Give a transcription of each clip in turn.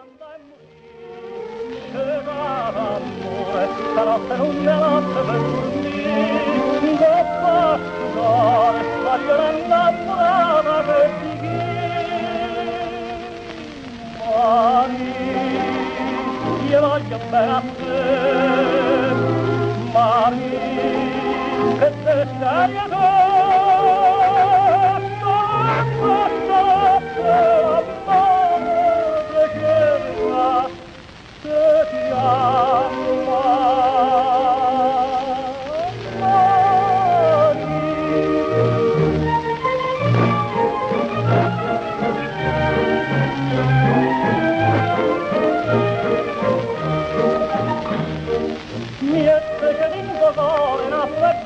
canta e morì, scena d'amore, stanotte non ne notte per dormire, che fa scusare, la fiera innamorata che di chi? Maria, io voglio bene a te, Maria, che te stai a te.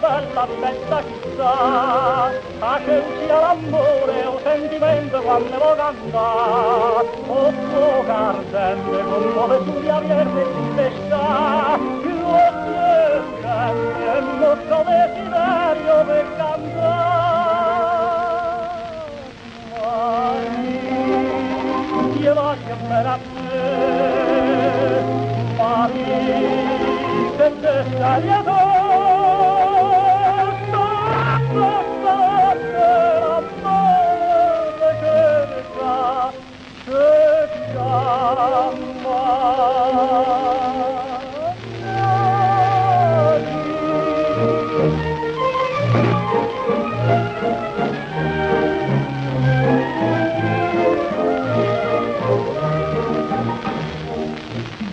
Bella bella città, faceci all'amore o sentimento quando lo canta, o tuo cardente con nove suria verde si festa, più grande e molto desiderio per cantare. Maria, io voglio bene a te, Maria, che te stai a te.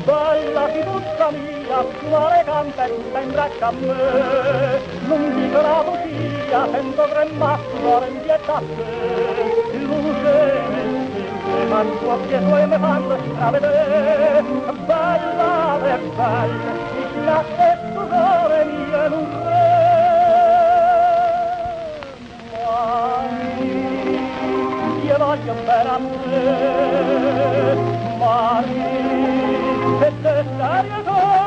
Bella figura mia, quale campetta in braccia a me, non dico la bugia, sento tremare cuore in pietà a te, luce nel sente, ma il tuo occhi tuoi mi fanno stravedere, bella e bella, mi nasce tu cuore mio in un re, io voglio bene a te, Maria, che te stai a te.